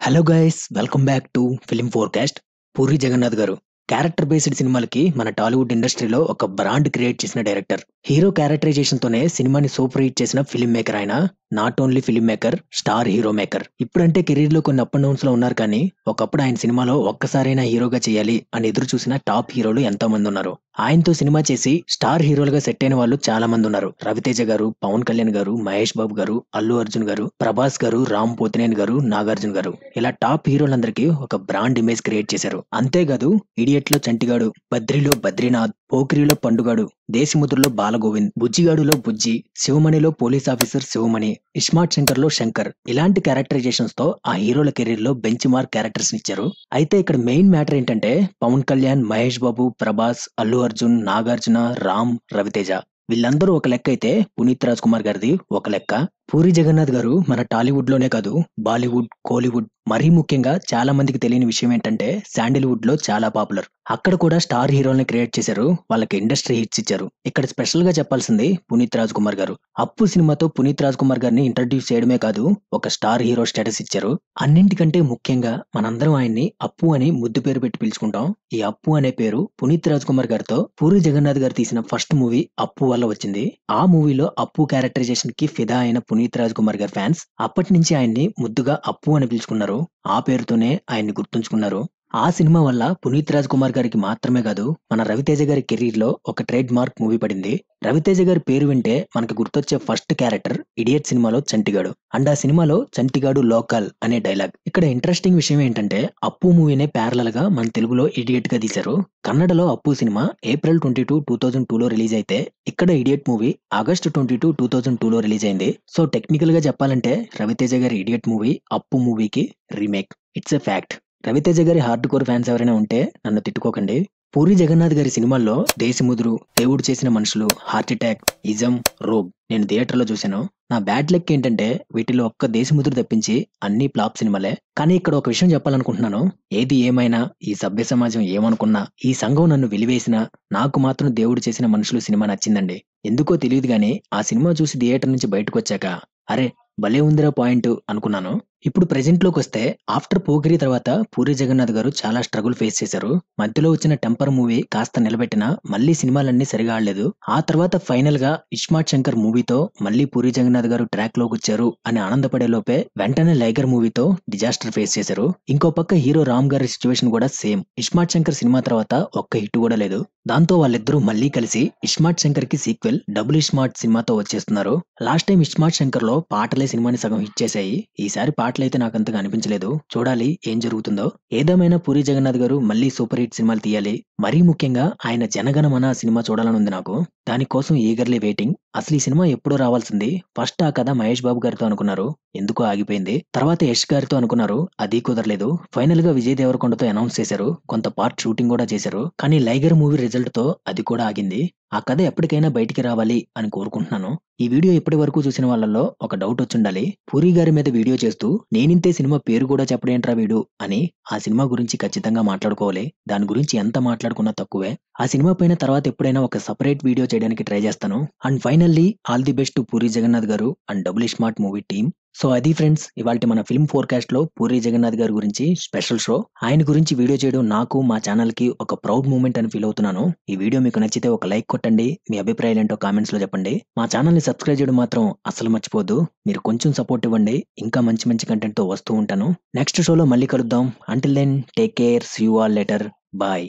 Hello guys, welcome back to film forecast. Puri Jagannadh గారు character based సినిమాలకి మన టాలీవుడ్ ఇండస్ట్రీలో ఒక బ్రాండ్ క్రియేట్ చేసిన డైరెక్టర్. హీరో క్యారెక్టరైజేషన్ తోనే సినిమాని సూపర్ హిట్ చేసిన ఫిలిం మేకర్ ఆయన. Not only film maker, star hero maker. ఇప్పుడంటే కెరీర్ లో కొన్ని అప్ అండ్ డౌన్స్ లో ఉన్నారు, కానీ ఒకప్పుడు ఆయన సినిమాలో ఒక్కసారైనా హీరోగా చేయాలి అని ఎదురు చూసిన టాప్ హీరోలు ఎంతో మంది ఉన్నారు. ఆయనతో సినిమా చేసి స్టార్ హీరోలుగా సెట్ అయిన వాళ్ళు చాలా మంది ఉన్నారు. రవితేజ గారు, పవన్ కళ్యాణ్ గారు, మహేష్ బాబు గారు, అల్లు అర్జున్ గారు, ప్రభాస్ గారు, రామ్ పోతినేని గారు, నాగార్జున గారు, ఇలా టాప్ హీరోలందరికీ ఒక బ్రాండ్ ఇమేజ్ క్రియేట్ చేశారు. అంతేకాదు ఇడియట్ లో చంటిగాడు, బద్రిలో బద్రీనాథ్, పోకిరిలో పండుగాడు, దేశిముద్రలో బాలగోవింద్, బుజ్జిగాడులో బుజ్జి, శివమణిలో పోలీస్ ఆఫీసర్ శివమణి, ఇస్మార్ట్ శంకర్ లో శంకర్, ఇలాంటి క్యారెక్టరైజేషన్స్ తో ఆ హీరోల కెరీర్ లో బెంచ్ మార్క్ క్యారెక్టర్స్ ఇచ్చారు. అయితే ఇక్కడ మెయిన్ మ్యాటర్ ఏంటంటే పవన్ కళ్యాణ్, మహేష్ బాబు, ప్రభాస్, అల్లు అర్జున్, నాగార్జున, రామ్, రవితేజ వీళ్ళందరూ ఒక లెక్క అయితే పునీత్ రాజ్ కుమార్ గారిది ఒక లెక్క. పూరి జగన్నాథ్ గారు మన టాలీవుడ్ లోనే కాదు, బాలీవుడ్, కోలీవుడ్, మరీ ముఖ్యంగా చాలా మందికి తెలియని విషయం ఏంటంటే శాండిల్వుడ్ లో చాలా పాపులర్. అక్కడ కూడా స్టార్ హీరోల్ని క్రియేట్ చేశారు, వాళ్ళకి ఇండస్ట్రీ హిట్స్ ఇచ్చారు. ఇక్కడ స్పెషల్ గా చెప్పాల్సింది పునీత్ రాజ్ కుమార్ గారు. అప్పు సినిమాతో పునీత్ రాజ్ కుమార్ గారిని ఇంట్రడ్యూస్ చేయడమే కాదు, ఒక స్టార్ హీరో స్టేటస్ ఇచ్చారు. అన్నింటికంటే ముఖ్యంగా మనందరం ఆయన్ని అప్పు అని ముద్దు పేరు పెట్టి పిలుచుకుంటాం. ఈ అప్పు అనే పేరు పునీత్ రాజ్ కుమార్ గారితో పూరి జగన్నాథ్ గారు తీసిన ఫస్ట్ మూవీ అప్పు వల్ల వచ్చింది. ఆ మూవీలో అప్పు క్యారెక్టరైజేషన్ కి ఫిదా అయిన పునీత్ రాజ్ కుమార్ గారి ఫ్యాన్స్ అప్పటి నుంచి ఆయన్ని ముద్దుగా అప్పు అని పిలుచుకున్నారు. ఆ పేరుతోనే ఆయన్ని గుర్తుంచుకున్నారు. ఆ సినిమా వల్ల పునీత్ రాజ్ కుమార్ గారికి మాత్రమే కాదు, మన రవితేజ గారి కెరీర్ లో ఒక ట్రేడ్ మార్క్ మూవీ పడింది. రవితేజ గారి పేరు వింటే మనకు గుర్తొచ్చే ఫస్ట్ క్యారెక్టర్ ఇడియట్ సినిమాలో చంటిగాడు. అండ్ ఆ సినిమాలో చంటిగాడు లోకల్ అనే డైలాగ్. ఇక్కడ ఇంట్రెస్టింగ్ విషయం ఏంటంటే అప్పు మూవీనే ప్యారలల్ గా మన తెలుగులో ఇడియట్ గా తీశారు. కన్నడలో అప్పు సినిమా April 22, 2002 లో రిలీజ్ అయితే ఇక్కడ ఇడియట్ మూవీ August 22, 2002 లో రిలీజ్ అయింది. సో టెక్నికల్ గా చెప్పాలంటే రవితేజ గారి ఇడియట్ మూవీ అప్పు మూవీకి remake. It's a fact. Raviteja గారి హార్డ్ కోర్ ఫ్యాన్స్ ఎవరైనా ఉంటే నన్ను తిట్టుకోకండి. పూరి జగన్నాథ్ గారి సినిమాల్లో దేశముదురు, దేవుడు చేసిన మనుషులు, హార్ట్ అటాక్, ఇజం, రోబ్ నేను థియేటర్లో చూశాను. నా బ్యాడ్ లక్ ఏంటంటే వీటిలో ఒక్క దేశముదురు తప్పించి అన్ని ఫ్లాప్ సినిమాలే. కానీ ఇక్కడ ఒక విషయం చెప్పాలనుకుంటున్నాను. ఏది ఏమైనా, ఈ సభ్య సమాజం ఏమనుకున్నా, ఈ సంఘం నన్ను వెలివేసినా, నాకు మాత్రం దేవుడు చేసిన మనుషులు సినిమా నచ్చిందండి. ఎందుకో తెలియదు గానీ ఆ సినిమా చూసి థియేటర్ నుంచి బయటకు వచ్చాక అరే భలే ఉందిరా పాయింట్ అనుకున్నాను. ఇప్పుడు ప్రెజెంట్ లోకి వస్తే ఆఫ్టర్ పోకిరి తర్వాత పూరి జగన్నాథ్ గారు చాలా స్ట్రగుల్ ఫేస్ చేశారు. మధ్యలో వచ్చిన టెంపర్ మూవీ కాస్త నిలబెట్టినా మళ్ళీ సినిమాలన్నీ సరిగా ఆడలేదు. ఆ తర్వాత ఫైనల్ గా ఇస్మార్ట్ శంకర్ మూవీతో మళ్ళీ పూరి జగన్నాథ్ గారు ట్రాక్ లోకి వచ్చారు అని ఆనందపడే లోపే వెంటనే లైగర్ మూవీతో డిజాస్టర్ ఫేస్ చేశారు. ఇంకో పక్క హీరో రామ్ గారి సిచ్యువేషన్ కూడా సేమ్. ఇస్మార్ట్ శంకర్ సినిమా తర్వాత ఒక్క హిట్ కూడా లేదు. దాంతో వాళ్ళిద్దరూ మళ్ళీ కలిసి ఇస్మార్ట్ శంకర్ కి సీక్వెల్ డబుల్ ఇస్మార్ట్ సినిమాతో వచ్చేస్తున్నారు. లాస్ట్ టైం ఇస్మార్ట్ శంకర్ లో పాటలే సినిమాని సగం హిట్ చేశాయి. ఈసారి పాటలైతే నాకు అంతగా అనిపించలేదు. చూడాలి ఏం జరుగుతుందో. ఏదేమైనా పూరి జగన్నాథ్ గారు మళ్ళీ సూపర్ హిట్ సినిమాలు తీయాలి. మరీ ముఖ్యంగా ఆయన జనగణమన సినిమా చూడాలని ఉంది నాకు. దానికోసం ఈగర్లీ వెయిటింగ్. అసలు ఈ సినిమా ఎప్పుడో రావాల్సింది. ఫస్ట్ ఆ కథ మహేష్ బాబు గారితో అనుకున్నారు, ఎందుకో ఆగిపోయింది. తర్వాత యష్ గారితో అనుకున్నారు, అది కుదరలేదు. ఫైనల్ గా విజయ్ దేవరకొండతో అనౌన్స్ చేశారు, కొంత పార్ట్ షూటింగ్ కూడా చేశారు. కానీ లైగర్ మూవీ రిజల్ట్ తో అది కూడా ఆగింది. ఆ కథ ఎప్పటికైనా బయటికి రావాలి అని కోరుకుంటున్నాను. ఈ వీడియో ఇప్పటి వరకు చూసిన వాళ్ళలో ఒక డౌట్ వచ్చుండాలి, పూరి గారి మీద వీడియో చేస్తూ నేనింతే సినిమా పేరు కూడా చెప్పడేంట్రా వీడు అని. ఆ సినిమా గురించి ఖచ్చితంగా మాట్లాడుకోవాలి. దాని గురించి ఎంత మాట్లాడుకున్నా తక్కువే. ఆ సినిమా పైన తర్వాత ఎప్పుడైనా ఒక సెపరేట్ వీడియో చేయడానికి ట్రై చేస్తాను. And finally all the best to Puri Jagannadh గారు and double smart movie team. So అది ఫ్రెండ్స్, ఇవాల్టి మన ఫిల్మ్ ఫోర్కాస్ట్ లో పూరి జగన్నాథ్ గారి గురించి స్పెషల్ షో. ఆయన గురించి వీడియో చేయడం నాకు, మా ఛానల్ కి ఒక ప్రౌడ్ మూమెంట్ అని ఫీల్ అవుతున్నాను. ఈ వీడియో మీకు నచ్చితే ఒక లైక్ కొట్టండి. మీ అభిప్రాయాలు ఏంటో కామెంట్స్ లో చెప్పండి. మా ఛానల్ ని సబ్స్క్రైబ్ చేయడం మాత్రం అసలు మర్చిపోద్దు. మీరు కొంచెం సపోర్ట్ ఇవ్వండి, ఇంకా మంచి మంచి కంటెంట్ తో వస్తూ ఉంటాను. నెక్స్ట్ షోలో మళ్ళీ కలుద్దాం. Until then take care, see you all later, bye.